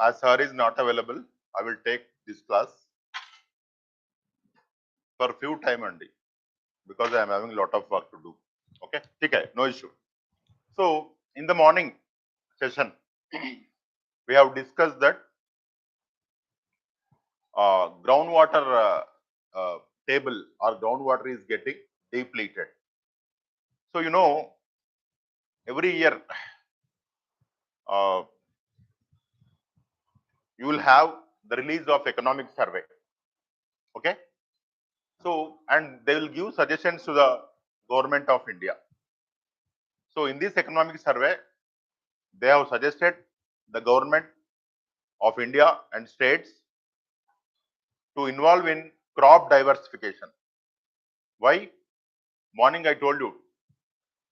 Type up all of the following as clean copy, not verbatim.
as sir is not available, I will take this class for few time only because I am having a lot of work to do. Okay, okay, no issue. So in the morning session, we have discussed that groundwater table or groundwater is getting depleted. So every year you will have the release of economic survey. Okay, so and they will give suggestions to the government of India. So in this economic survey, they have suggested the government of India and states to involve in crop diversification. Why? Morning I told you,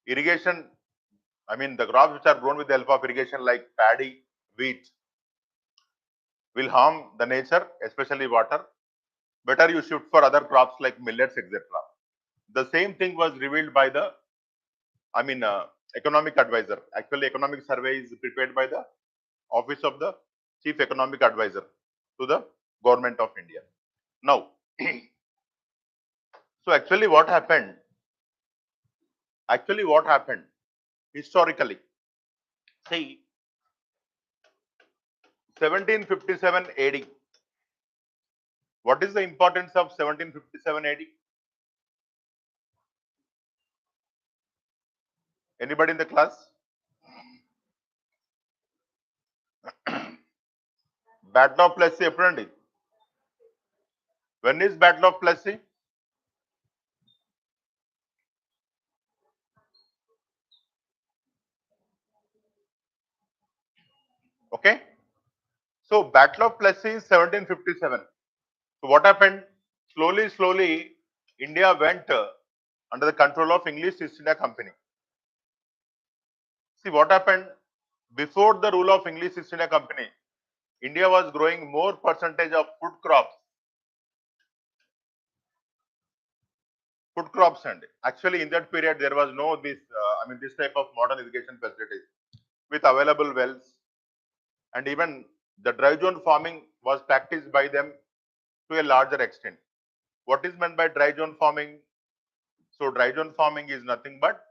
irrigation, I mean the crops which are grown with the help of irrigation like paddy, wheat will harm the nature, especially water. Better you shift for other crops like millets, etc. The same thing was revealed by the, economic advisor. Actually, economic survey is prepared by the office of the chief economic advisor to the government of India. Now, so actually what happened historically, see, 1757 AD. What is the importance of 1757 AD? Anybody in the class? Battle of Plassey ఎప్పుడండి? When is Battle of Plassey? Okay. So Battle of Plassey is 1757. So what happened? Slowly, India went under the control of English East India Company. See what happened? Before the rule of English East India Company, India was growing more percentage of food crops. And actually in that period there was no this type of modern irrigation facilities with available wells, and even the dry zone farming was practiced by them to a larger extent. What is meant by dry zone farming? So dry zone farming is nothing but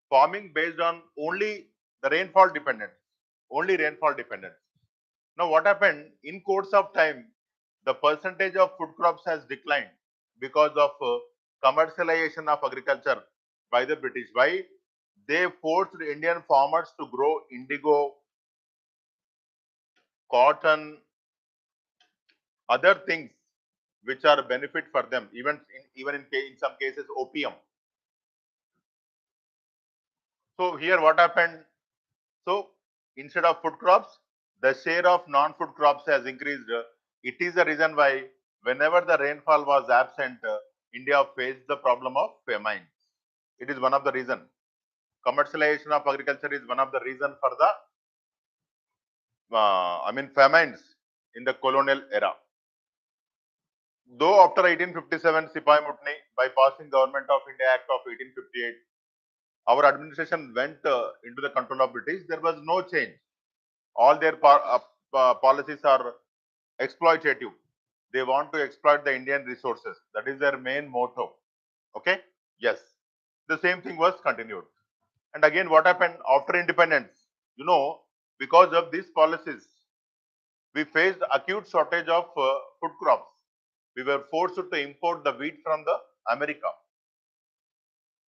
farming based on only the rainfall dependence. Now what happened? In course of time, the percentage of food crops has declined because of commercialization of agriculture by the British. Why? They forced Indian farmers to grow indigo, cotton, other things which are benefit for them, even in some cases opium. So here what happened? So instead of food crops, the share of non-food crops has increased. It is the reason why whenever the rainfall was absent, India faced the problem of famine. It is one of the reason. Commercialization of agriculture is one of the reason for the famines in the colonial era. Though after 1857 Sipai Mutiny, by passing Government of India Act of 1858, our administration went into the control of British, there was no change. All their policies are exploitative. They want to exploit the Indian resources. That is their main motto. Okay? Yes. The same thing was continued. And again, what happened after independence? Because of these policies, we faced acute shortage of food crops. We were forced to import the wheat from the America.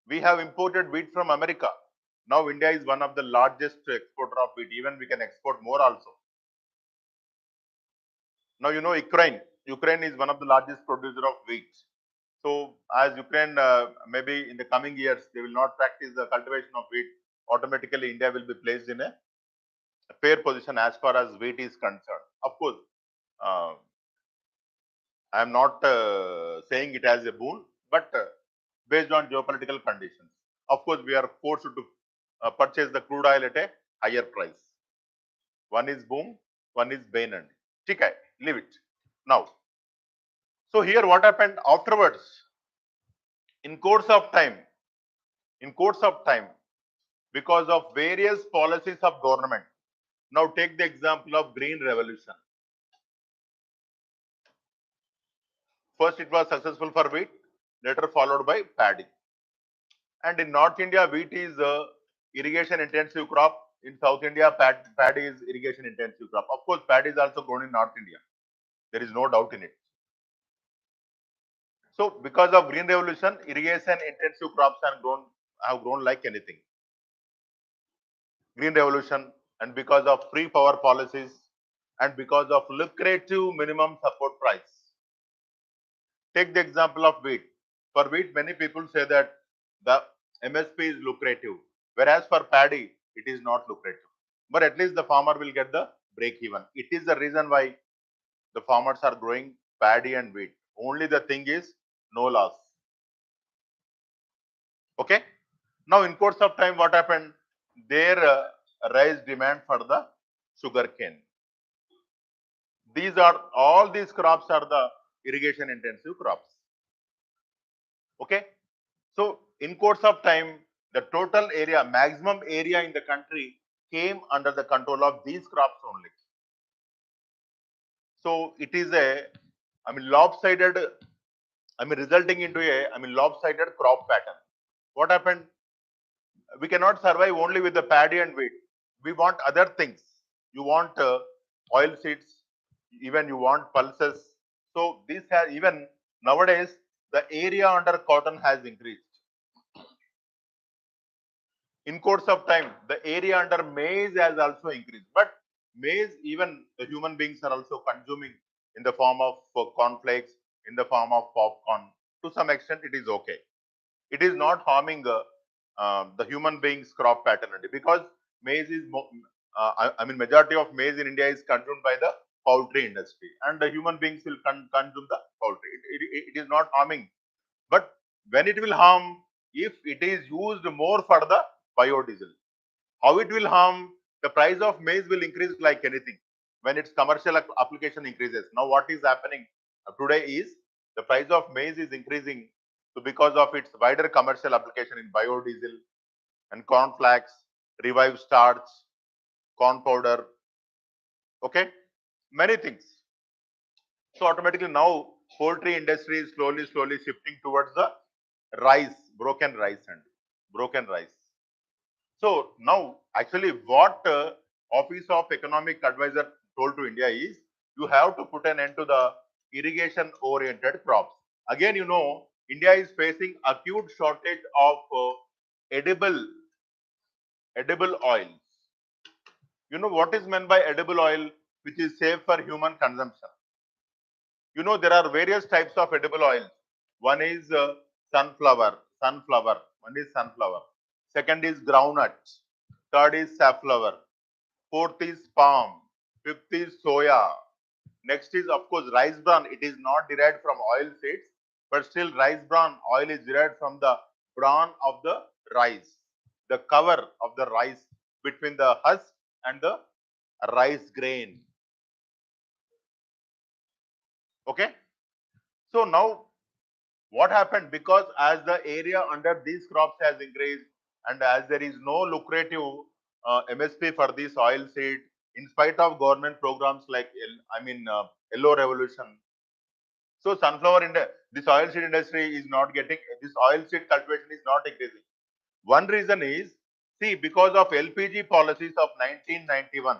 We have imported wheat from America. Now India is one of the largest exporter of wheat. Even we can export more also. Now Ukraine. Ukraine is one of the largest producer of wheat. So as Ukraine maybe in the coming years they will not practice the cultivation of wheat, automatically India will be placed in a fair position as far as wheat is concerned. Of course, I am not saying it as a boon, but based on geopolitical conditions, of course, we are forced to purchase the crude oil at a higher price. One is boom, one is bane, and okay, leave it now. So here, what happened afterwards? In course of time, because of various policies of government, Now take the example of green revolution. First it was successful for wheat, later followed by paddy. And in North India, wheat is irrigation intensive crop. In South India, paddy is irrigation intensive crop. Of course, paddy is also grown in North India. There is no doubt in it. So because of green revolution, irrigation intensive crops have grown like anything. Green revolution, and because of free power policies, and because of lucrative minimum support price. Take the example of wheat. For wheat, many people say that the MSP is lucrative, whereas for paddy, it is not lucrative. But at least the farmer will get the break even. It is the reason why the farmers are growing paddy and wheat. Only the thing is no loss. Okay. Now, in course of time, what happened? There raised demand for the sugar cane. All these crops are the irrigation intensive crops. Okay. So, in course of time, the total area, maximum area in the country came under the control of these crops only. So, it is lopsided, resulting into lopsided crop pattern. What happened? We cannot survive only with the paddy and wheat. We want other things. You want oil seeds, even you want pulses. So, this has even nowadays the area under cotton has increased. In course of time, the area under maize has also increased. But maize, even the human beings are also consuming in the form of cornflakes, in the form of popcorn. To some extent, it is okay. It is not harming the human beings' crop pattern because maize is, majority of maize in India is consumed by the poultry industry, and the human beings will consume the poultry. It is not harming. But when it will harm, if it is used more for the biodiesel. How it will harm? The price of maize will increase like anything when its commercial application increases. Now, what is happening today is the price of maize is increasing because of its wider commercial application in biodiesel and cornflakes, revived starch, corn powder. Okay, many things. So automatically now poultry industry is slowly shifting towards the rice, broken rice. So now actually what Office of Economic Advisor told to India is you have to put an end to the irrigation oriented crops. Again, India is facing acute shortage of edible oils. You know what is meant by edible oil, which is safe for human consumption. There are various types of edible oils. One is sunflower. One is sunflower. Second is groundnut. Third is safflower. Fourth is palm. Fifth is soya. Next is, of course, rice bran. It is not derived from oil seeds, but still rice bran oil is derived from the bran of the rice, the cover of the rice between the husk and the rice grain. Okay. So now what happened? Because as the area under these crops has increased and as there is no lucrative MSP for this oil seed, in spite of government programs like yellow revolution. So this oil seed industry is not getting, this oil seed cultivation is not increasing. One reason is, see, because of LPG policies of 1991,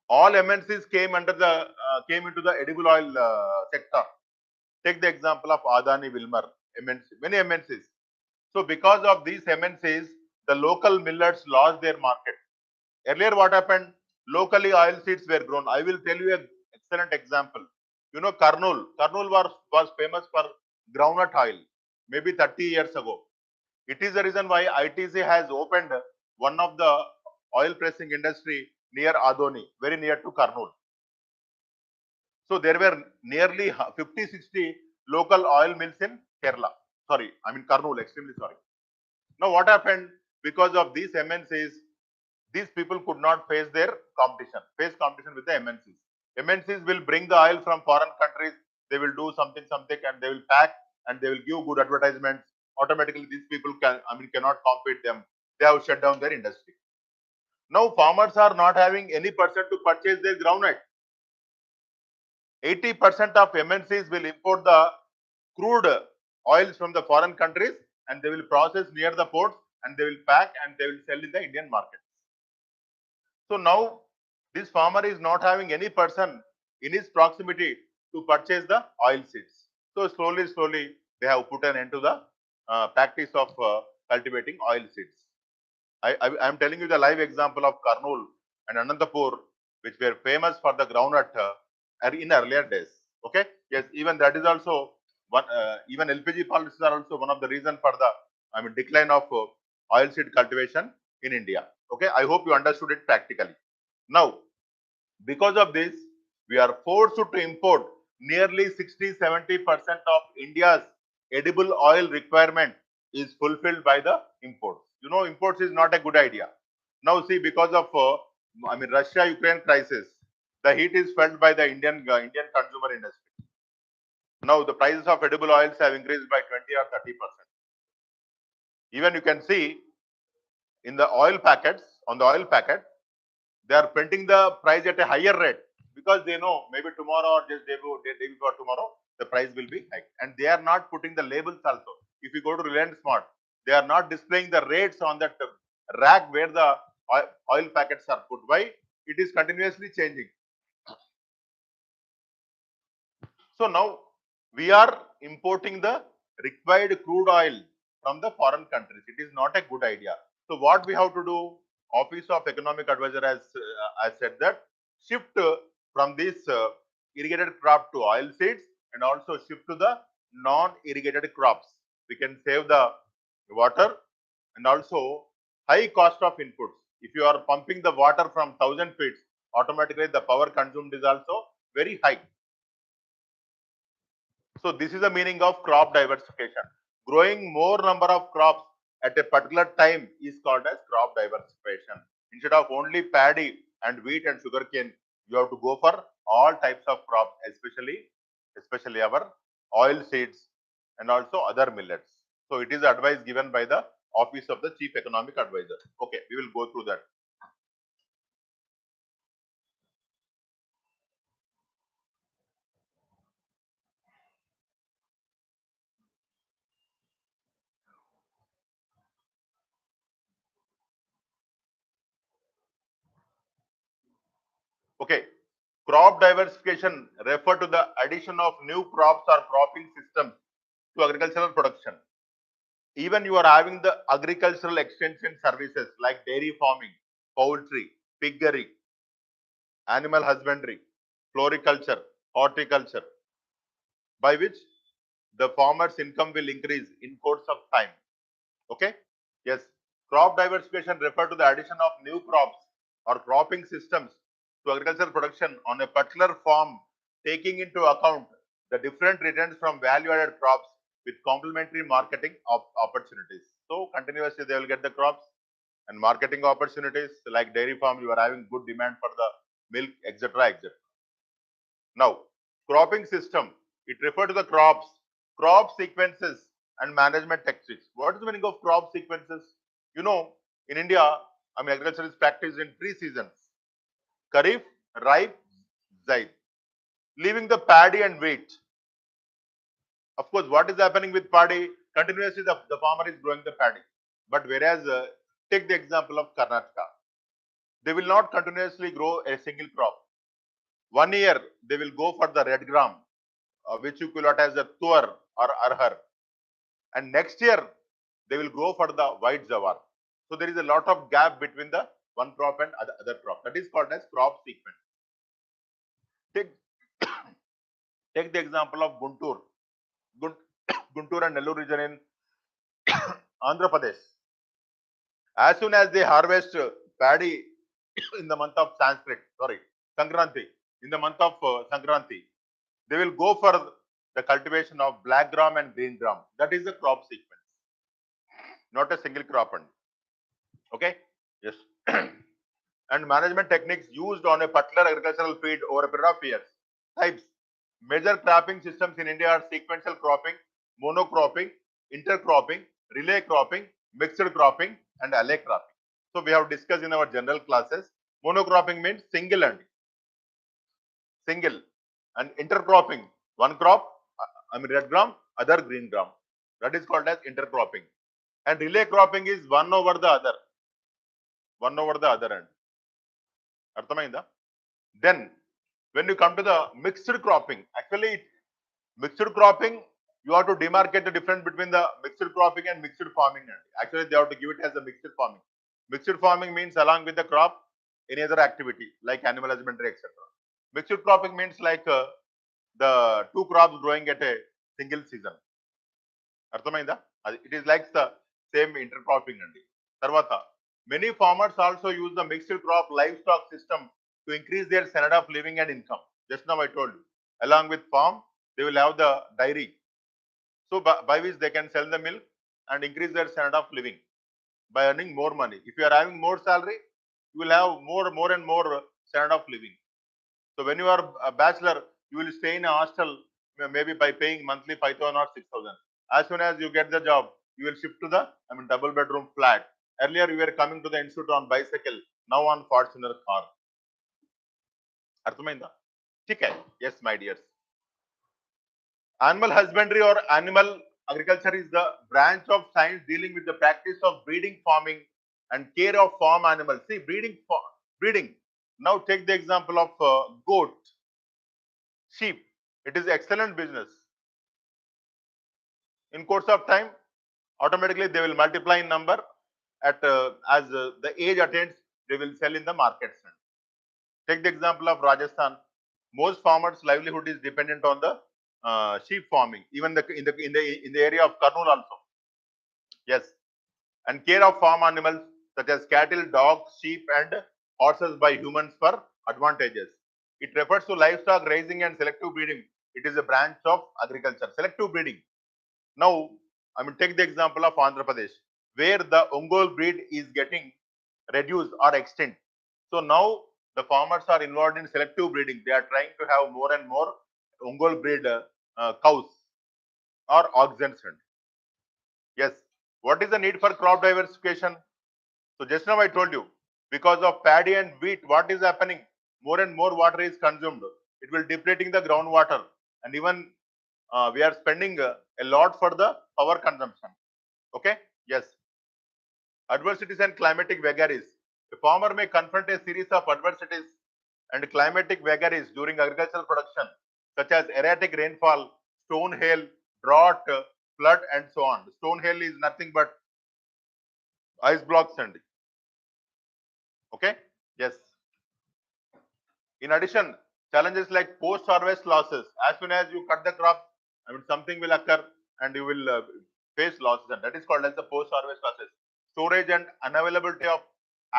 all MNCs came into the edible oil sector. Take the example of Adani, Wilmar, MNC, many MNCs. So because of these MNCs, the local millets lost their market. Earlier what happened? Locally oil seeds were grown. I will tell you an excellent example. Kurnool was famous for groundnut oil maybe 30 years ago. It is the reason why ITC has opened one of the oil pressing industry near Adoni, very near to Kurnool. So there were nearly 50-60 local oil mills in Kerala. Kurnool, extremely sorry. Now what happened? Because of these MNCs, these people could not face competition with the MNCs. MNCs will bring the oil from foreign countries, they will do something and they will pack and they will give good advertisements. Automatically these people cannot compete them. They have shut down their industry. Now farmers are not having any person to purchase their groundnut. 80% of MNCs will import the crude oils from the foreign countries and they will process near the ports and they will pack and they will sell in the Indian market. So now this farmer is not having any person in his proximity to purchase the oil seeds. So slowly they have put an end to the practice of cultivating oil seeds. I am telling you the live example of Karnool and Anantapur, which were famous for the groundnut in earlier days. Okay, yes, even that is also one. Even LPG policies are also one of the reason for the decline of oil seed cultivation in India. Okay, I hope you understood it practically. Now, because of this, we are forced to import nearly 60-70% of India's edible oil requirement is fulfilled by the imports. You know, imports is not a good idea. Now, see, because of Russia-Ukraine crisis, the heat is felt by the Indian consumer industry. Now, the prices of edible oils have increased by 20 or 30%. Even you can see in the oil packets, on the oil packet, they are printing the price at a higher rate because they know maybe tomorrow or just day before tomorrow, the price will be high. And they are not putting the labels also. If you go to Reliance Smart, they are not displaying the rates on that rack where the oil packets are put. Why? It is continuously changing. So now we are importing the required crude oil from the foreign countries. It is not a good idea. So what we have to do? Office of Economic Advisor has said that shift from this irrigated crop to oil seeds and also shift to the non-irrigated crops. We can save the water and also high cost of inputs. If you are pumping the water from 1000 feet, automatically the power consumed is also very high. So this is the meaning of crop diversification. Growing more number of crops at a particular time is called as crop diversification. Instead of only paddy and wheat and sugarcane, you have to go for all types of crops, especially our oil seeds and also other millets. So it is advice given by the Office of the Chief Economic Advisor. Okay, we will go through that. Okay, crop diversification refer to the addition of new crops or cropping systems to agricultural production. Even you are having the agricultural extension services like dairy farming, poultry, piggery, animal husbandry, floriculture, horticulture, by which the farmer's income will increase in course of time. Okay? Yes. Crop diversification refer to the addition of new crops or cropping systems to agricultural production on a particular farm, taking into account the different returns from value-added crops with complementary marketing opportunities. So continuously they will get the crops and marketing opportunities. Like dairy farm, you are having good demand for the milk, etc., etc. Now, cropping system, it refers to the crops, crop sequences and management techniques. What is the meaning of crop sequences? You know, in India, agriculture is practiced in 3 seasons: Kharif, Rabi, Zaid, leaving the paddy and wheat. Of course, what is happening with paddy? Continuously, the farmer is growing the paddy. But whereas, take the example of Karnataka, they will not continuously grow a single crop. 1 year, they will go for the red gram, which you call it as a tuar or arhar. And next year, they will go for the white jawar. So there is a lot of gap between the one crop and other crop. That is called as crop sequence. Take the example of Guntur. Guntur and Nellore region in Andhra Pradesh. As soon as they harvest paddy in the month of Sankranti, in the month of Sankranti, they will go for the cultivation of black gram and green gram. That is the crop sequence, not a single crop. Okay, yes. And management techniques used on a particular agricultural field over a period of years. Types. Major cropping systems in India are sequential cropping, monocropping, intercropping, relay cropping, mixed cropping, and alley cropping. So we have discussed in our general classes. Monocropping means single and single, and intercropping, one crop, red gram, other green gram. That is called as intercropping. And relay cropping is one over the other. One over the other end. Arthamainda? Then when you come to the mixed cropping, actually mixed cropping, you have to demarcate the difference between the mixed cropping and mixed farming. Actually, they have to give it as a mixed farming. Mixed farming means along with the crop, any other activity like animal husbandry, etc. Mixed cropping means like the two crops growing at a single season. Arthamainda? It is like the same intercropping. Tarvata. Many farmers also use the mixed crop livestock system to increase their standard of living and income. Just now I told you. Along with farm, they will have the dairy. So by which they can sell the milk and increase their standard of living by earning more money. If you are having more salary, you will have more and more standard of living. So when you are a bachelor, you will stay in a hostel maybe by paying monthly 5,000 or 6,000. As soon as you get the job, you will shift to the double bedroom flat. Earlier, you were coming to the institute on bicycle, now on Fortuner car. Arthamainda? Okay. Yes, my dears. Animal husbandry or animal agriculture is the branch of science dealing with the practice of breeding, farming, and care of farm animals. See, breeding. Now take the example of goat, sheep. It is excellent business. In course of time, automatically they will multiply in number. At as the age attains, they will sell in the markets. Take the example of Rajasthan. Most farmers' livelihood is dependent on the sheep farming. Even in the area of Kurnool also. Yes, and care of farm animals such as cattle, dogs, sheep, and horses by humans for advantages. It refers to livestock raising and selective breeding. It is a branch of agriculture. Selective breeding. Now, take the example of Andhra Pradesh, where the Ongole breed is getting reduced or extinct. So now the farmers are involved in selective breeding. They are trying to have more and more Ongole breed cows or oxen. Yes. What is the need for crop diversification? So just now I told you, because of paddy and wheat, what is happening? More and more water is consumed. It will depleting the groundwater, and even we are spending a lot for the power consumption. Okay? Yes. Adversities and climatic vagaries. A farmer may confront a series of adversities and climatic vagaries during agricultural production, such as erratic rainfall, stone hail, drought, flood, and so on. Stone hail is nothing but ice blocks and okay. Yes. In addition, challenges like post-harvest losses. As soon as you cut the crop, something will occur and you will face losses, and that is called as the post-harvest losses. Storage and unavailability of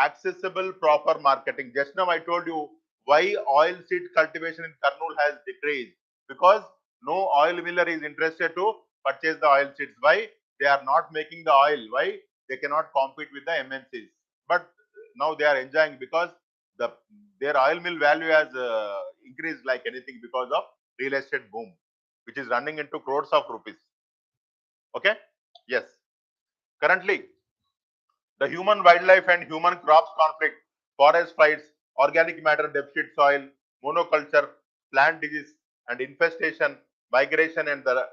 accessible proper marketing. Just now I told you why oil seed cultivation in Kurnool has decreased, because no oil miller is interested to purchase the oil seeds. Why? They are not making the oil. Why? They cannot compete with the MNCs. But now they are enjoying because their oil mill value has increased like anything because of real estate boom, which is running into crores of rupees. Okay? Yes. Currently, the human wildlife and human crops conflict, forest fires, organic matter deficit soil, monoculture, plant disease and infestation, migration, and the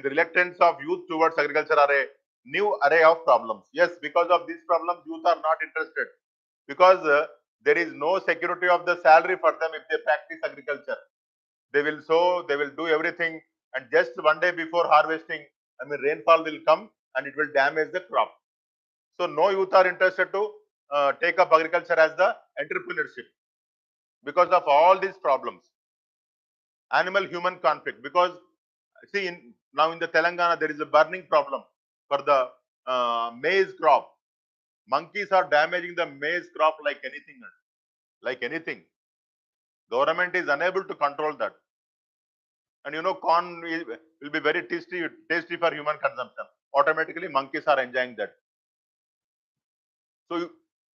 reluctance of youth towards agriculture are a new array of problems. Yes, because of these problems, youth are not interested, because there is no security of the salary for them if they practice agriculture. They will sow, they will do everything, and just one day before harvesting, rainfall will come and it will damage the crop. So no youth are interested to take up agriculture as the entrepreneurship because of all these problems. Animal-human conflict, because see now in the Telangana there is a burning problem for the maize crop. Monkeys are damaging the maize crop like anything. Like anything. Government is unable to control that. And corn will be very tasty for human consumption. Automatically monkeys are enjoying that. So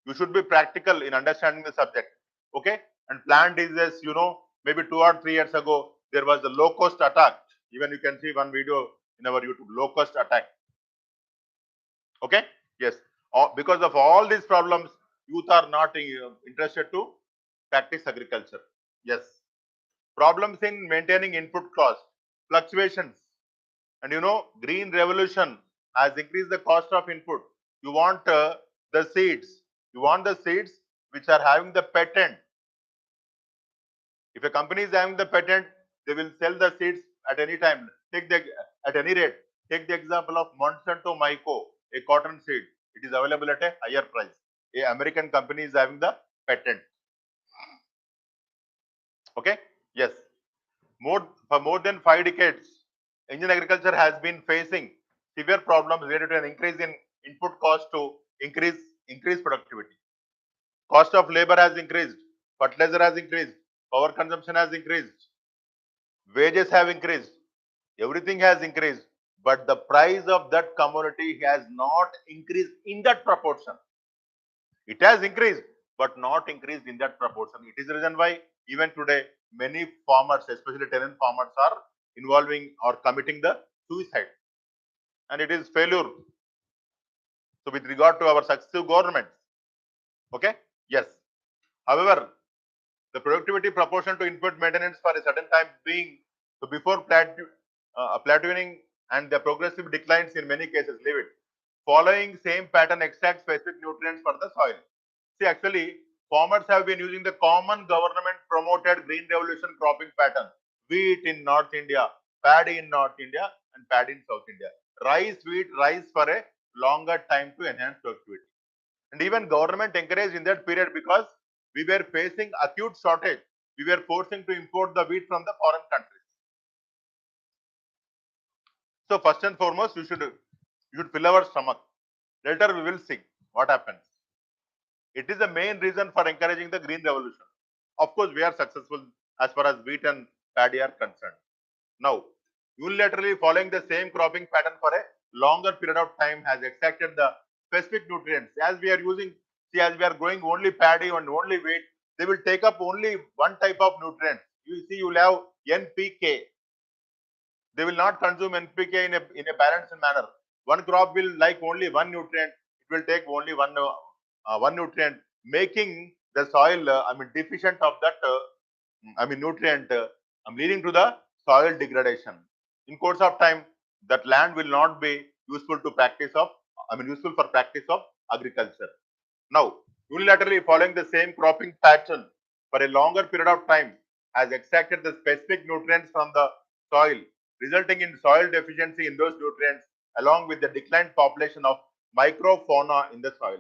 you should be practical in understanding the subject. Okay? And plant diseases, maybe 2 or 3 years ago, there was a locust attack. Even you can see one video in our YouTube, locust attack. Okay? Yes. Because of all these problems, youth are not interested to practice agriculture. Yes. Problems in maintaining input cost, fluctuations. And green revolution has increased the cost of input. You want the seeds. You want the seeds which are having the patent. If a company is having the patent, they will sell the seeds at any time. At any rate. Take the example of Monsanto Myco, a cotton seed. It is available at a higher price. A American company is having the patent. Okay? Yes. For more than 5 decades, Indian agriculture has been facing severe problems related to an increase in input cost to increase productivity. Cost of labor has increased, fertilizer has increased, power consumption has increased, wages have increased, everything has increased, but the price of that commodity has not increased in that proportion. It has increased, but not increased in that proportion. It is the reason why even today many farmers, especially tenant farmers, are involving or committing the suicide, and it is failure. So, with regard to our successive governments, okay, yes. However, the productivity proportion to input maintenance for a certain time being so before plateauing and the progressive declines in many cases. Leave it. Following same pattern, extract specific nutrients for the soil. See, actually, farmers have been using the common government promoted green revolution cropping pattern. Wheat in North India, paddy in North India, and paddy in South India. Wheat, rice for a longer time to enhance productivity. And even government encouraged in that period because we were facing acute shortage. We were forcing to import the wheat from the foreign countries. So first and foremost, you should fill our stomach. Later we will see what happens. It is the main reason for encouraging the green revolution. Of course, we are successful as far as wheat and paddy are concerned. Now, unilaterally following the same cropping pattern for a longer period of time has extracted the specific nutrients. As we are using, see, as we are growing only paddy and only wheat, they will take up only one type of nutrient. You see, you will have NPK. They will not consume NPK in a balanced manner. One crop will like only one nutrient. It will take only one nutrient, making the soil, deficient of that, nutrient, leading to the soil degradation. In course of time, that land will not be useful to useful for practice of agriculture. Now, unilaterally following the same cropping pattern for a longer period of time has extracted the specific nutrients from the soil, resulting in soil deficiency in those nutrients along with the declined population of microfauna in the soil.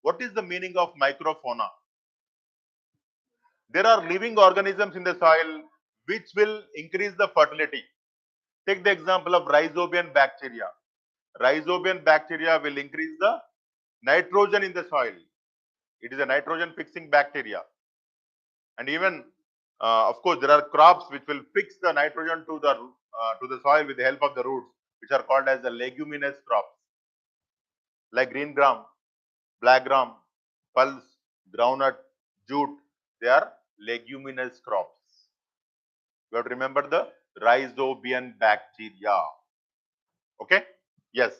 What is the meaning of microfauna? There are living organisms in the soil which will increase the fertility. Take the example of rhizobian bacteria. Rhizobian bacteria will increase the nitrogen in the soil. It is a nitrogen fixing bacteria. And even, of course, there are crops which will fix the nitrogen to the soil with the help of the roots, which are called as the leguminous crops, like green gram, black gram, pulse, groundnut, jute. They are leguminous crops. You have to remember the rhizobian bacteria. Okay? Yes.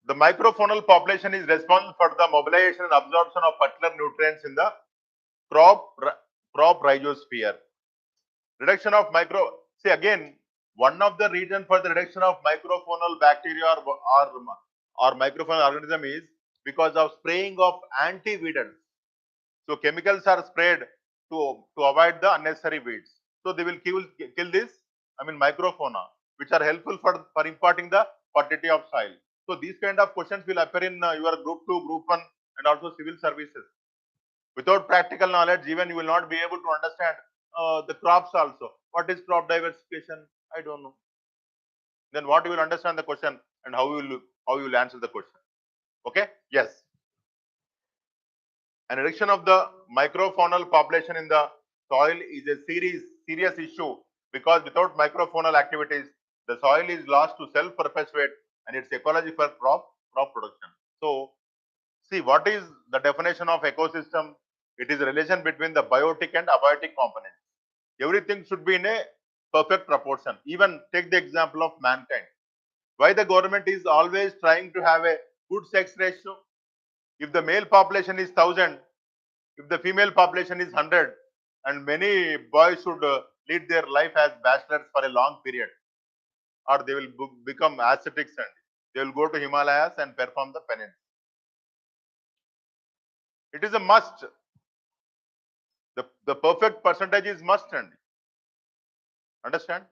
The microfaunal population is responsible for the mobilization and absorption of fertile nutrients in the crop rhizosphere. Reduction of see again, one of the reasons for the reduction of microfaunal bacteria or microfaunal organism is because of spraying of anti-weeders. So chemicals are sprayed to avoid the unnecessary weeds. So they will kill this, microfauna, which are helpful for imparting the fertility of soil. So these kind of questions will appear in your group 2, group 1 and also civil services. Without practical knowledge, even you will not be able to understand the crops also. What is crop diversification? I don't know. Then what you will understand the question and how you will answer the question. Okay? Yes. An reduction of the microfaunal population in the soil is a serious issue because without microfaunal activities, the soil is lost to self-perpetuate and its ecology for crop production. So, see, what is the definition of ecosystem? It is a relation between the biotic and abiotic components. Everything should be in a perfect proportion. Even take the example of mankind. Why the government is always trying to have a good sex ratio? If the male population is 1,000, if the female population is 100, and many boys should lead their life as bachelors for a long period, or they will become ascetics and they will go to Himalayas and perform the penance. It is a must. The perfect percentage is must, and understand?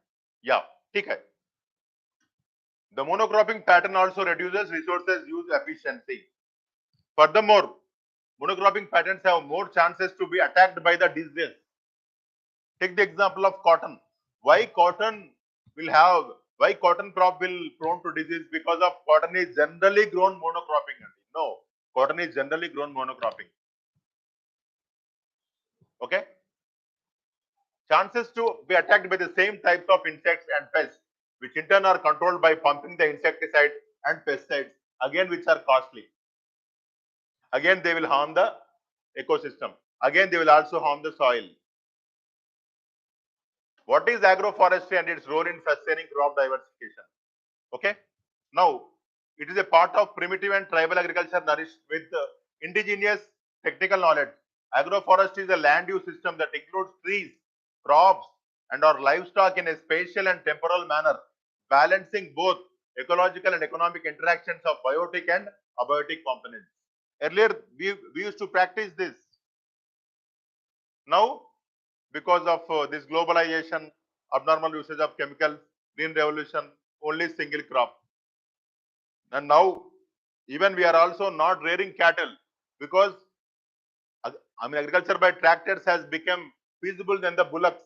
Yeah, okay. The monocropping pattern also reduces resources use efficiency. Furthermore, monocropping patterns have more chances to be attacked by the disease. Take the example of cotton. Why cotton crop will prone to disease? Because of cotton is generally grown monocropping. No, cotton is generally grown monocropping. Okay. Chances to be attacked by the same types of insects and pests, which in turn are controlled by pumping the insecticide and pesticides, again which are costly. Again they will harm the ecosystem. Again they will also harm the soil. What is agroforestry and its role in sustaining crop diversification? Okay. Now, it is a part of primitive and tribal agriculture nourished with indigenous technical knowledge. Agroforestry is a land use system that includes trees, crops, and or livestock in a spatial and temporal manner, balancing both ecological and economic interactions of biotic and abiotic components. Earlier, we used to practice this. Now, because of this globalization, abnormal usage of chemicals, green revolution, only single crop. And now, even we are also not rearing cattle because agriculture by tractors has become feasible than the bullocks.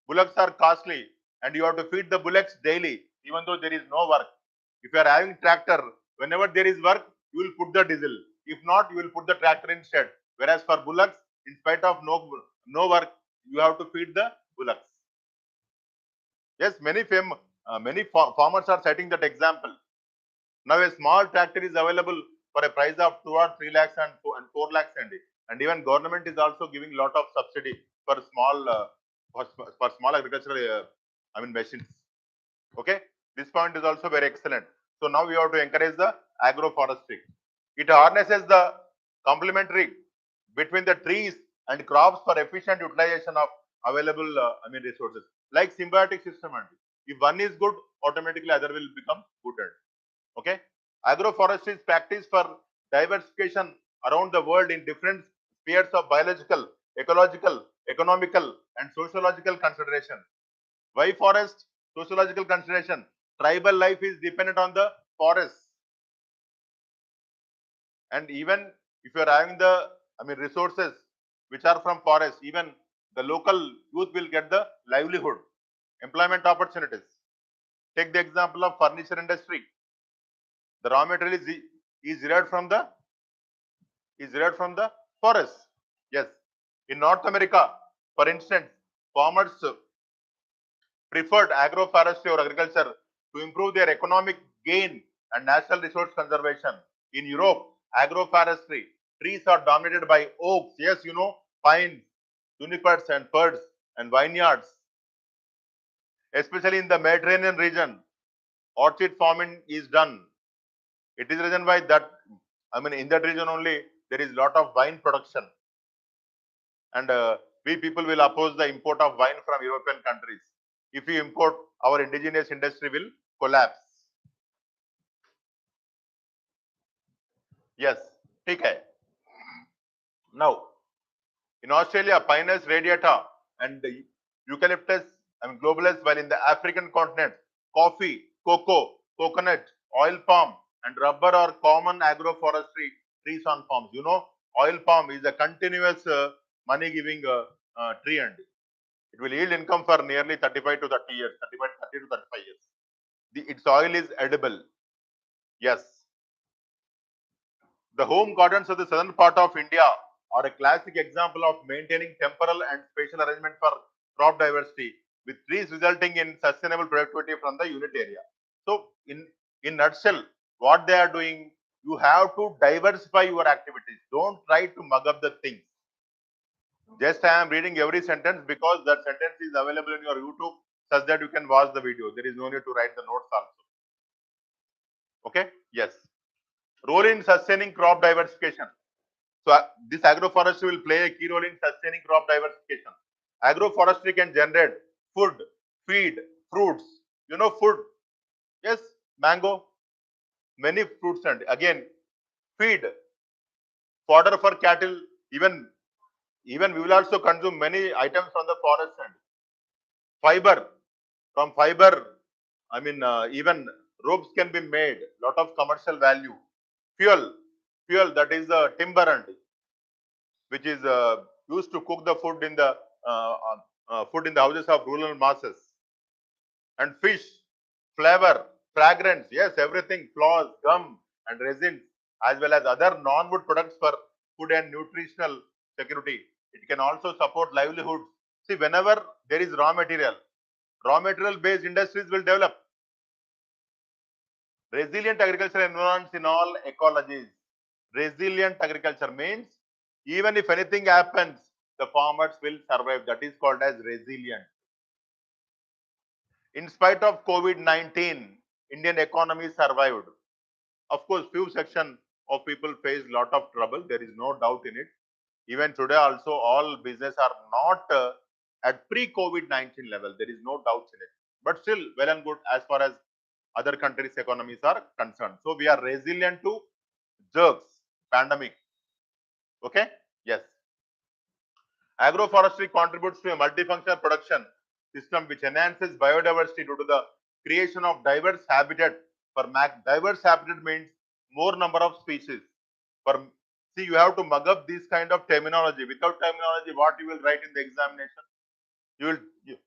Bullocks are costly and you have to feed the bullocks daily, even though there is no work. If you are having tractor, whenever there is work, you will put the diesel. If not, you will put the tractor instead. Whereas for bullocks, in spite of no work, you have to feed the bullocks. Yes, many farmers are citing that example. Now a small tractor is available for a price of 2 or 3 lakhs and 4 lakhs, and even government is also giving lot of subsidy for small agricultural machines. Okay, this point is also very excellent. So now we have to encourage the agroforestry. It harnesses the complementary between the trees and crops for efficient utilization of available resources, like symbiotic system. And if one is good, automatically other will become good. Okay, agroforestry is practiced for diversification around the world in different spheres of biological, ecological, economical, and sociological consideration. Why forest? Sociological consideration. Tribal life is dependent on the forest, and even if you are having the resources which are from forest, even the local youth will get the livelihood, employment opportunities. Take the example of furniture industry. The raw material is derived from the forest. Yes, in North America, for instance, farmers preferred agroforestry or agriculture to improve their economic gain and natural resource conservation. In Europe, agroforestry trees are dominated by oaks. Yes, you know, pines, junipers, and firs, and vineyards. Especially in the Mediterranean region, orchid farming is done. It is the reason why that in that region only there is lot of wine production, and we people will oppose the import of wine from European countries. If we import, our indigenous industry will collapse. Yes, okay. Now, in Australia, Pinus radiata and the Eucalyptus globalus, while in the African continent, coffee, cocoa, coconut, oil palm, and rubber are common agroforestry trees on farms. You know, oil palm is a continuous money-giving tree, and it will yield income for nearly 35 to 30 years, 30 to 35 years. Its oil is edible. Yes. The home gardens of the southern part of India are a classic example of maintaining temporal and spatial arrangement for crop diversity, with trees resulting in sustainable productivity from the unit area. So, in nutshell, what they are doing, you have to diversify your activities. Don't try to mug up the things. Just I am reading every sentence because that sentence is available in your YouTube, such that you can watch the video. There is no need to write the notes also. Okay? Yes. Role in sustaining crop diversification. So this agroforestry will play a key role in sustaining crop diversification. Agroforestry can generate food, feed, fruits. You know food, yes, mango, many fruits, and again feed, fodder for cattle. Even even we will also consume many items from the forest, and fiber. From fiber, even ropes can be made. Lot of commercial value. Fuel, fuel that is timber, and which is used to cook the uh, food in the houses of rural masses. And fish, flavor, fragrance, yes, everything, flours, gum, and resins, as well as other non-wood products for food and nutritional security. It can also support livelihoods. See, whenever there is raw material based industries will develop. Resilient agriculture environments in all ecologies. Resilient agriculture means even if anything happens, the farmers will survive. That is called as resilient. In spite of COVID-19, Indian economy survived. Of course, few section of people face lot of trouble. There is no doubt in it. Even today also, all business are not at pre-COVID-19 level. There is no doubt in it. But still, well and good as far as other countries' economies are concerned. So we are resilient to jerks, pandemic. Okay? Yes. Agroforestry contributes to a multifunctional production system which enhances biodiversity due to the creation of diverse habitat. Diverse habitat means more number of species. For see, you have to mug up this kind of terminology. Without terminology, what you will write in the examination?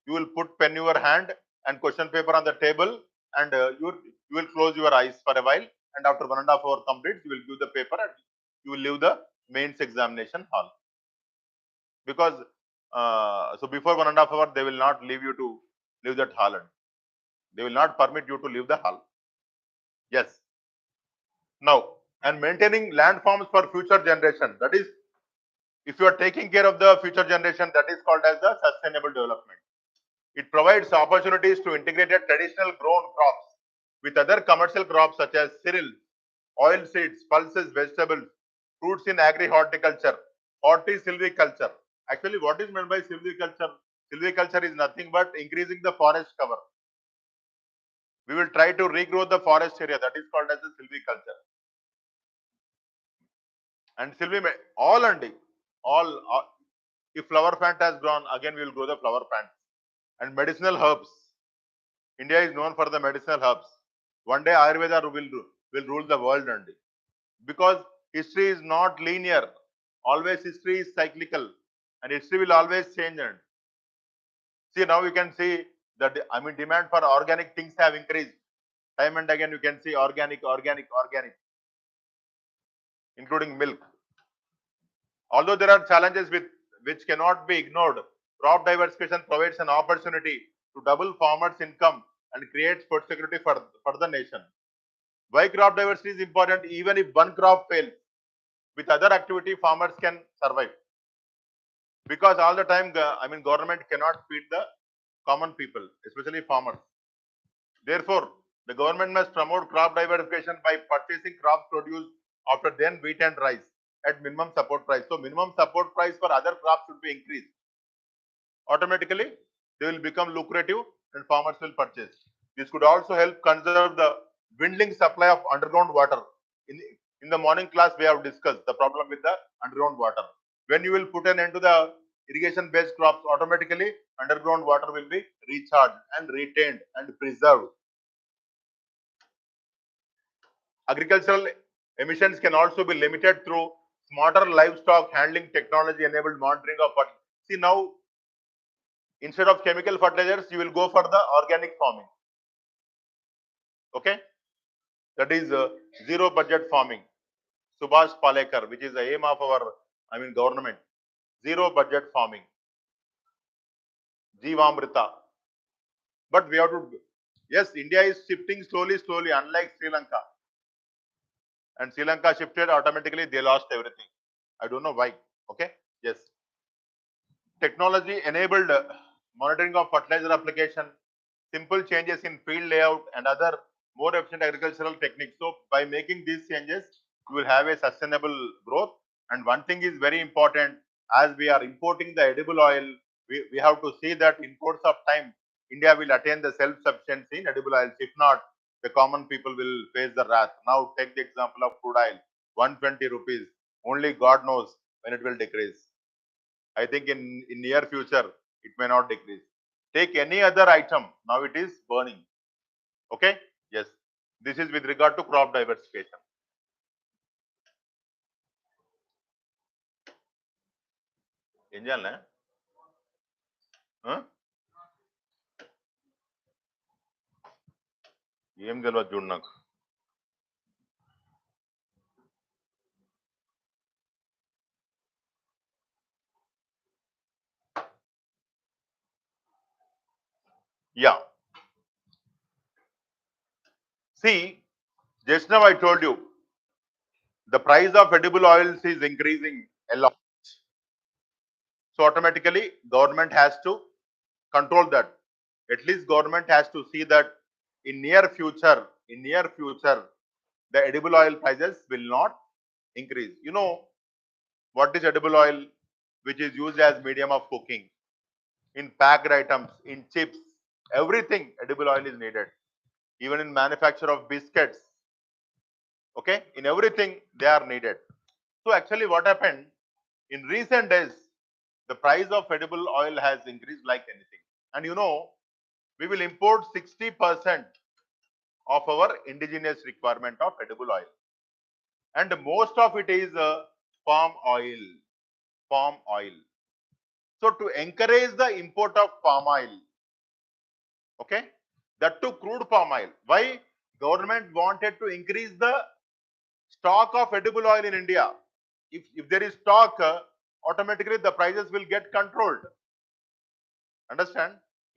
You will put pen in your hand and question paper on the table, and you will close your eyes for a while. And after 1.5 hours complete, you will give the paper and you will leave the mains examination hall. Because so before 1.5 hours they will not leave you to leave that hall, and they will not permit you to leave the hall. Yes. Now, and maintaining landforms for future generation, that is, if you are taking care of the future generation, that is called as the sustainable development. It provides opportunities to integrate a traditional grown crops with other commercial crops such as cereals, oil seeds, pulses, vegetables, fruits in agri-horticulture, hortisilviculture. Actually, what is meant by silviculture? Silviculture is nothing but increasing the forest cover. We will try to regrow the forest area. That is called as the silviculture. And all and if flower plant has grown, again we will grow the flower plant. And medicinal herbs. India is known for the medicinal herbs. One day Ayurveda will rule the world, and because history is not linear, always history is cyclical, and history will always change. And see, now you can see that demand for organic things have increased time and again. You can see organic, including milk. Although there are challenges which cannot be ignored, crop diversification provides an opportunity to double farmers' income and create food security for the nation. Why crop diversity is important? Even if one crop fails, with other activity farmers can survive. Because all the time, government cannot feed the common people, especially farmers. Therefore, the government must promote crop diversification by purchasing crops produced after then wheat and rice at minimum support price. So, minimum support price for other crops should be increased. Automatically, they will become lucrative and farmers will purchase. This could also help conserve the dwindling supply of underground water. In the morning class, we have discussed the problem with the underground water. When you will put an end to the irrigation based crops, automatically underground water will be recharged and retained and preserved. Agricultural emissions can also be limited through smarter livestock handling technology enabled monitoring of what. See, now instead of chemical fertilizers, you will go for the organic farming. Okay, that is zero budget farming. Subhash Palekar, which is the aim of our government. Zero budget farming. Jivamrita. But we have to. Yes, India is shifting slowly, unlike Sri Lanka. And Sri Lanka shifted automatically, they lost everything. I don't know why. Okay. Yes. Technology enabled monitoring of fertilizer application, simple changes in field layout, and other more efficient agricultural techniques. So, by making these changes, you will have a sustainable growth. And one thing is very important, as we are importing the edible oil, we have to see that in course of time, India will attain the self-sufficiency in edible oils. If not, the common people will face the wrath. Now take the example of crude oil, 120 rupees. Only God knows when it will decrease. I think in near future, it may not decrease. Take any other item, now it is burning. Okay? Yes. This is with regard to crop diversification. ఏం చేయాలనే ఏం తెలియదు చూడు నాకు. Yeah. See, just now I told you, the price of edible oils is increasing a lot. So automatically, government has to control that. At least government has to see that in near future, the edible oil prices will not increase. You know what is edible oil, which is used as medium of cooking, in packed items, in chips, everything edible oil is needed. Even in manufacture of biscuits, okay, in everything they are needed. So actually what happened in recent days, the price of edible oil has increased like anything. And you know, we will import 60% of our indigenous requirement of edible oil, and most of it is palm oil. So to encourage the import of palm oil, okay, that to crude palm oil, why government wanted to increase the stock of edible oil in India? If there is stock, automatically the prices will get controlled. Understand?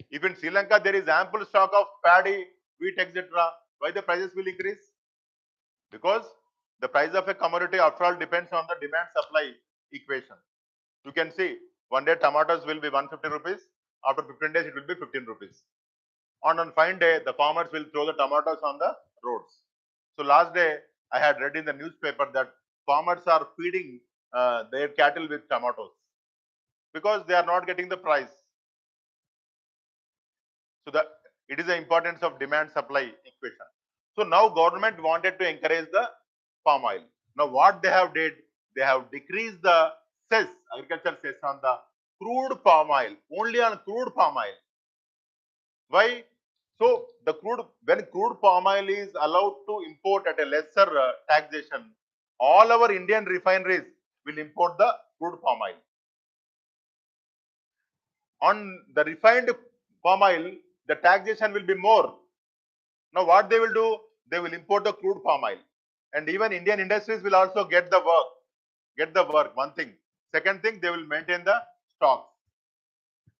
If in Sri Lanka there is ample stock of paddy, wheat, etc., why the prices will increase? Because the price of a commodity after all depends on the demand supply equation. You can see one day tomatoes will be 150 rupees, after 15 days it will be 15 rupees. On fine day, the farmers will throw the tomatoes on the roads. So last day I had read in the newspaper that farmers are feeding their cattle with tomatoes because they are not getting the price. So it is the importance of demand supply equation. So now government wanted to encourage the palm oil. Now what they have did, they have decreased the cess, agriculture cess on the crude palm oil, only on crude palm oil. Why? So when crude palm oil is allowed to import at a lesser taxation, all our Indian refineries will import the crude palm oil. On the refined palm oil, the taxation will be more. Now what they will do? They will import the crude palm oil, and even Indian industries will also get the work. One thing. Second thing, they will maintain the stocks.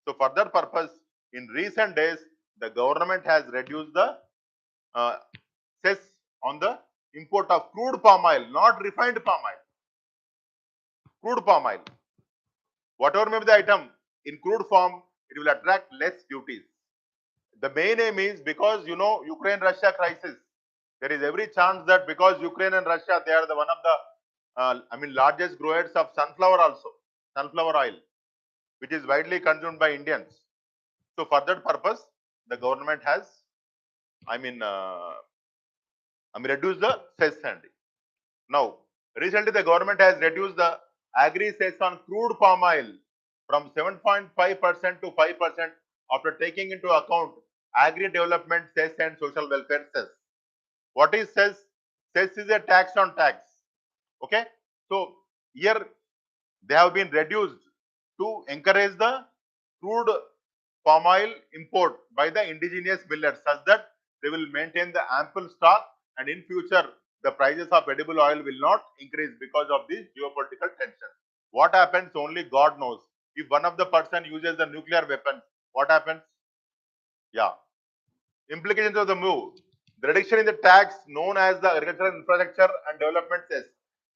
So for that purpose, in recent days, the government has reduced the cess on the import of crude palm oil, not refined palm oil. Crude palm oil. Whatever may be the item, in crude form, it will attract less duties. The main aim is because you know Ukraine-Russia crisis. There is every chance that because Ukraine and Russia, they are the one of the largest growers of sunflower oil, which is widely consumed by Indians. So for that purpose, the government has, reduced the cess handy. Now, recently the government has reduced the agri cess on crude palm oil from 7.5% to 5% after taking into account agri development cess and social welfare cess. What is cess? Cess is a tax on tax. Okay. So here they have been reduced to encourage the crude palm oil import by the indigenous millers, such that they will maintain the ample stock, and in future the prices of edible oil will not increase because of these geopolitical tensions. What happens, only God knows. If one of the person uses the nuclear weapon, what happens? Yeah. Implications of the move. The reduction in the tax known as the agricultural infrastructure and development cess.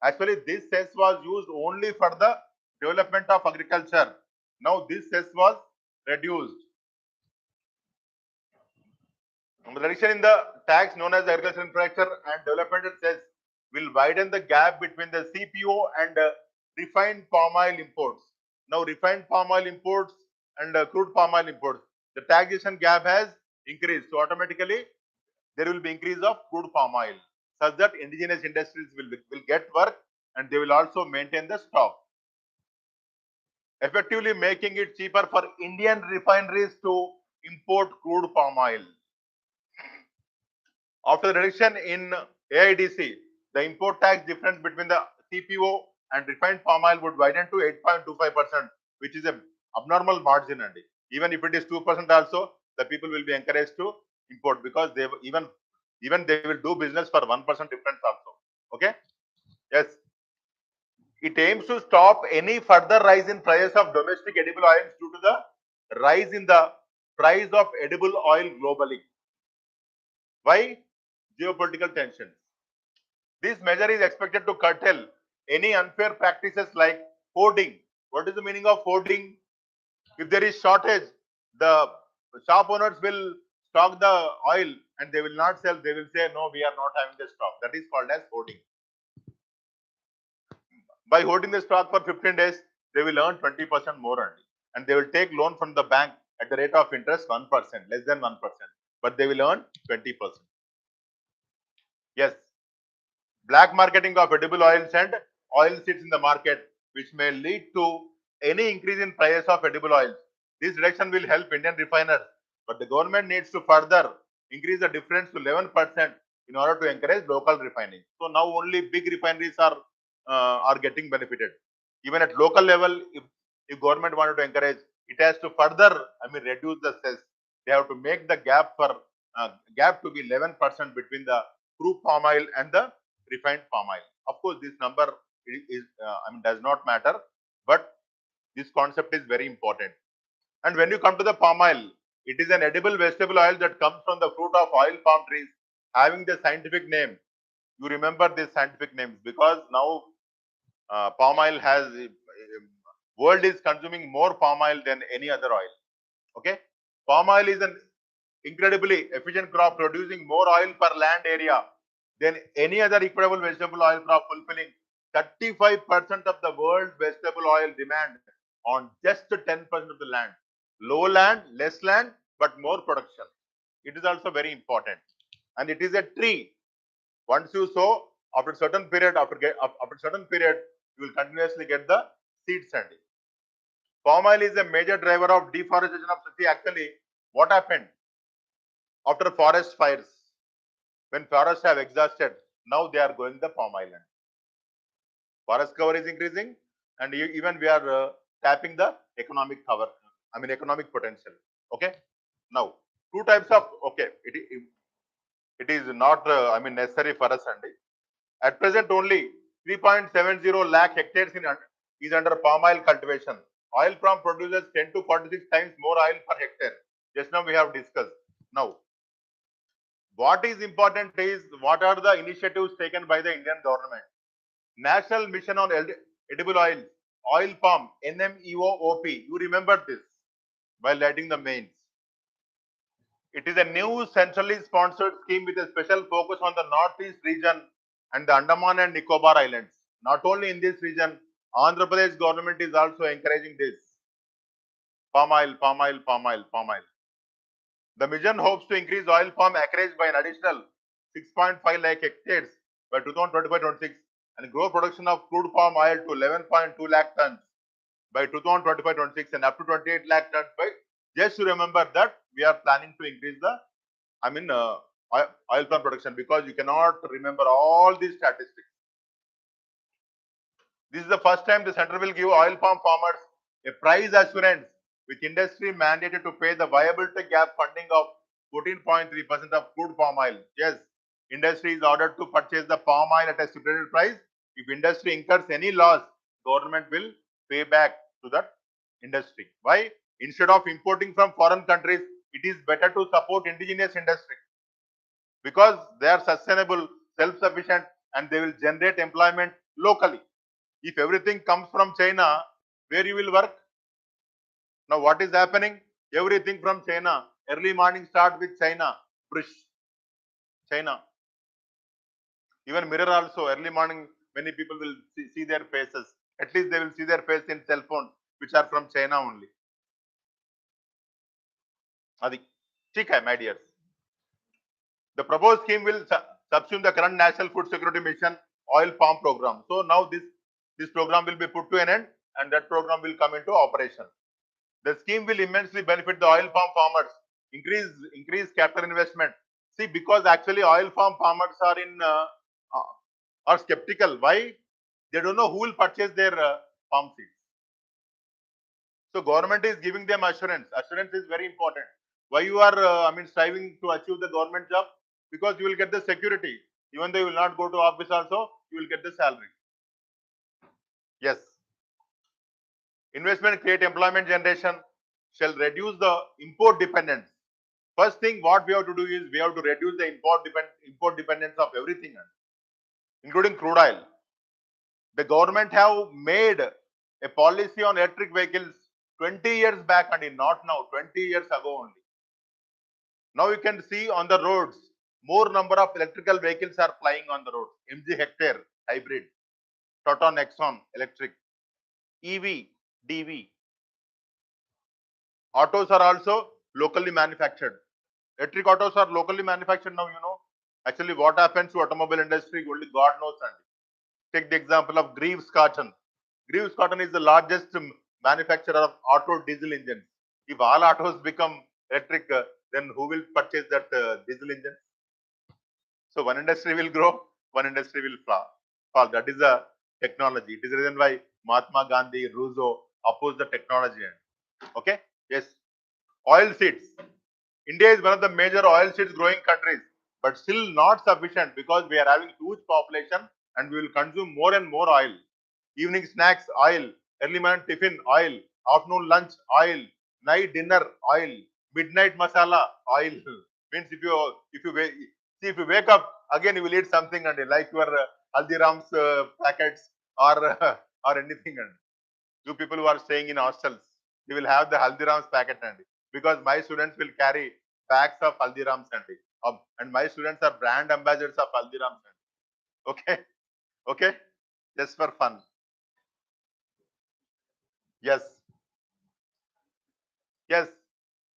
Actually, this cess was used only for the development of agriculture. Now this cess was reduced. The reduction in the tax known as agricultural infrastructure and development cess will widen the gap between the CPO and refined palm oil imports. Now, refined palm oil imports and crude palm oil imports, the taxation gap has increased. So, automatically, there will be increase of crude palm oil, such that indigenous industries will get work and they will also maintain the stock, effectively making it cheaper for Indian refineries to import crude palm oil. After the reduction in AIDC, the import tax difference between the CPO and refined palm oil would widen to 8.25%, which is a abnormal margin. And even if it is 2% also, the people will be encouraged to import because they even they will do business for 1% difference also. Okay. Yes. It aims to stop any further rise in prices of domestic edible oils due to the rise in the price of edible oil globally. Why? Geopolitical tensions. This measure is expected to curtail any unfair practices like hoarding. What is the meaning of hoarding? If there is shortage, the shop owners will stock the oil and they will not sell. They will say, no, we are not having the stock. That is called as hoarding. By holding the stock for 15 days, they will earn 20% more only. And they will take loan from the bank at the rate of interest 1%, less than 1%. But they will earn 20%. Yes. Black marketing of edible oils and oil seeds in the market, which may lead to any increase in prices of edible oils. This reduction will help Indian refiners, but the government needs to further increase the difference to 11% in order to encourage local refining. So now only big refineries are getting benefited. Even at local level, if government wanted to encourage, it has to further, reduce the cess. They have to make the gap to be 11% between the crude palm oil and the refined palm oil. Of course, this number does not matter, but this concept is very important. And when you come to the palm oil, it is an edible vegetable oil that comes from the fruit of oil palm trees, having the scientific name. You remember these scientific names because now palm oil world is consuming more palm oil than any other oil. Okay, palm oil is an incredibly efficient crop producing more oil per land area than any other equitable vegetable oil crop, fulfilling 35% of the world's vegetable oil demand on just 10% of the land. Low land, less land, but more production. It is also very important. And it is a tree. Once you sow, after certain period, you will continuously get the seeds. And palm oil is a major driver of deforestation of city. Actually, what happened after forest fires? When forests have exhausted, now they are going the palm oil. Forest cover is increasing, and even we are tapping the economic cover. Economic potential. Okay. Now, two types of it is not necessary for us. And at present, only 3.70 lakh hectares is under palm oil cultivation. Oil palm produces 10 to 46 times more oil per hectare. Just now we have discussed. Now, what is important is what are the initiatives taken by the Indian government. National Mission on Edible Oils, Oil Palm, NMEOOP. You remember this while writing the mains. It is a new centrally sponsored scheme with a special focus on the Northeast region and the Andaman and Nicobar Islands. Not only in this region, Andhra Pradesh government is also encouraging this. Palm oil, palm oil, palm oil, palm oil. The mission hopes to increase oil palm acreage by an additional 6.5 lakh hectares by 2025-26 and grow production of crude palm oil to 11.2 lakh tons by 2025-26 and up to 28 lakh tons by. Just to remember that we are planning to increase the oil palm production because you cannot remember all these statistics. This is the first time the center will give oil palm farmers a price assurance with industry mandated to pay the viability gap funding of 14.3% of crude palm oil. Yes, industry is ordered to purchase the palm oil at a stipulated price. If industry incurs any loss, government will pay back to that industry. Why? Instead of importing from foreign countries, it is better to support indigenous industry because they are sustainable, self-sufficient, and they will generate employment locally. If everything comes from China, where you will work? Now, what is happening? Everything from China. Early morning start with China. China. Even mirror also, early morning, many people will see their faces. At least they will see their face in cell phones, which are from China only. Adi. ठीक है, my dears. The proposed scheme will subsume the current National Food Security Mission oil palm program. So now this program will be put to an end, and that program will come into operation. The scheme will immensely benefit the oil palm farmers, increase capital investment. See, because actually oil palm farmers are skeptical. Why? They don't know who will purchase their palm seeds. So government is giving them assurance. Assurance is very important. Why you are, striving to achieve the government job? Because you will get the security. Even though you will not go to office also, you will get the salary. Yes. Investment create employment generation, shall reduce the import dependence. First thing what we have to do is we have to reduce the import dependence of everything, including crude oil. The government have made a policy on electric vehicles 20 years back and not now, 20 years ago only. Now you can see on the roads, more number of electrical vehicles are flying on the road. MG Hectare hybrid, Tata Nexon electric, EV, DV. Autos are also locally manufactured. Electric autos are locally manufactured now, Actually, what happens to automobile industry, only God knows. And take the example of Greaves Cotton. Greaves Cotton is the largest manufacturer of auto diesel engines. If all autos become electric, then who will purchase that diesel engine? So one industry will grow, one industry will fall. That is a technology. It is the reason why Mahatma Gandhi, Rousseau opposed the technology. Okay? Yes. Oil seeds. India is one of the major oil seeds growing countries, but still not sufficient because we are having huge population and we will consume more and more oil. Evening snacks, oil. Early morning tiffin, oil. Afternoon lunch, oil. Night dinner, oil. Midnight masala, oil. Means if you wake up again, you will eat something and like your Haldiram's packets or or anything. And you people who are staying in hostels, you will have the Haldiram's packet and because my students will carry bags of Haldiram's and my students are brand ambassadors of Haldiram's. Okay, okay, just for fun. Yes, yes.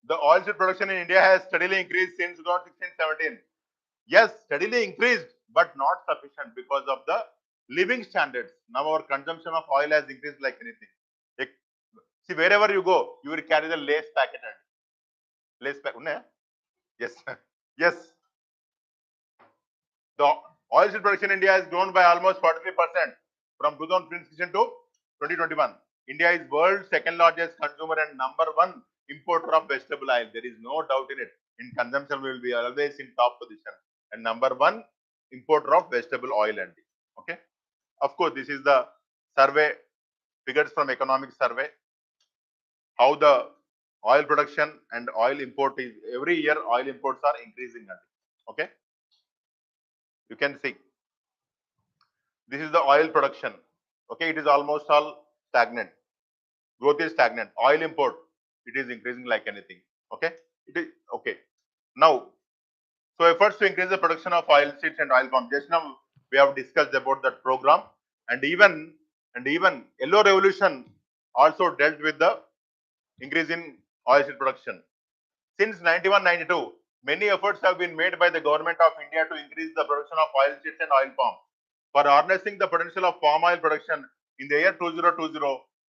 The oil seed production in India has steadily increased since 2016-17. Yes, steadily increased, but not sufficient because of the living standards. Now our consumption of oil has increased like anything. See, wherever you go, you will carry the lace packet. Lace packet. Yes, yes. The oil seed production in India has grown by almost 43% from 2016 to 2021. India is world's second largest consumer and number one importer of vegetable oil. There is no doubt in it. In consumption, we will be always in top position. And number one importer of vegetable oil. And okay, of course, this is the survey figures from economic survey. How the oil production and oil import is every year. Oil imports are increasing. Okay. You can see this is the oil production. Okay, it is almost all stagnant. Growth is stagnant. Oil import, it is increasing like anything. Okay, it is okay. Now, so efforts to increase the production of oil seeds and oil palm. Just now we have discussed about that program, and even Yellow Revolution also dealt with the increase in oil seed production. Since 91-92, many efforts have been made by the government of India to increase the production of oil seeds and oil palm. For harnessing the potential of palm oil production in the year 2020,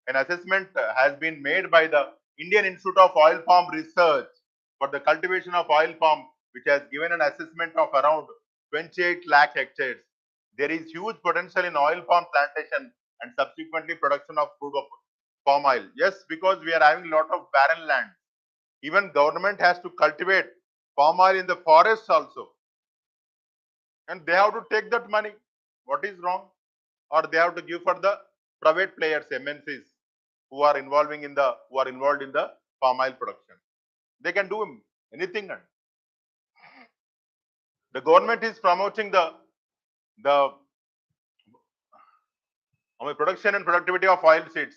an assessment has been made by the Indian Institute of Oil Palm Research for the cultivation of oil palm, which has given an assessment of around 28 lakh hectares. There is huge potential in oil palm plantation and subsequently production of crude of palm oil. Yes, because we are having a lot of barren land. Even government has to cultivate palm oil in the forests also. And they have to take that money. What is wrong? Or they have to give for the private players, MNCs, who are involved in the palm oil production. They can do anything. The government is promoting the production and productivity of oil seeds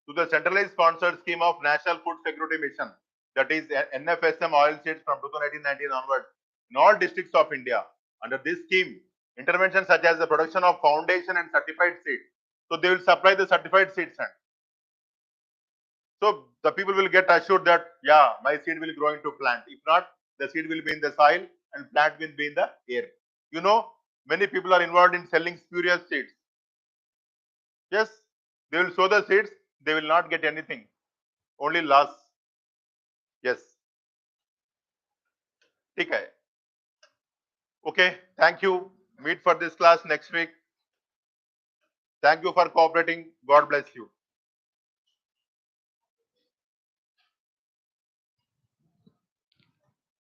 to the centralized sponsored scheme of National Food Security Mission, that is NFSM oil seeds from 2018-19 onwards in all districts of India. Under this scheme, Interventions such as the production of foundation and certified seed. So they will supply the certified seeds, and so the people will get assured that yeah, my seed will grow into plant. If not, the seed will be in the soil and plant will be in the air. You know, many people are involved in selling spurious seeds. Yes, they will sow the seeds, they will not get anything, only loss. Yes, okay. Okay, thank you. Meet for this class next week. Thank you for cooperating. God bless you.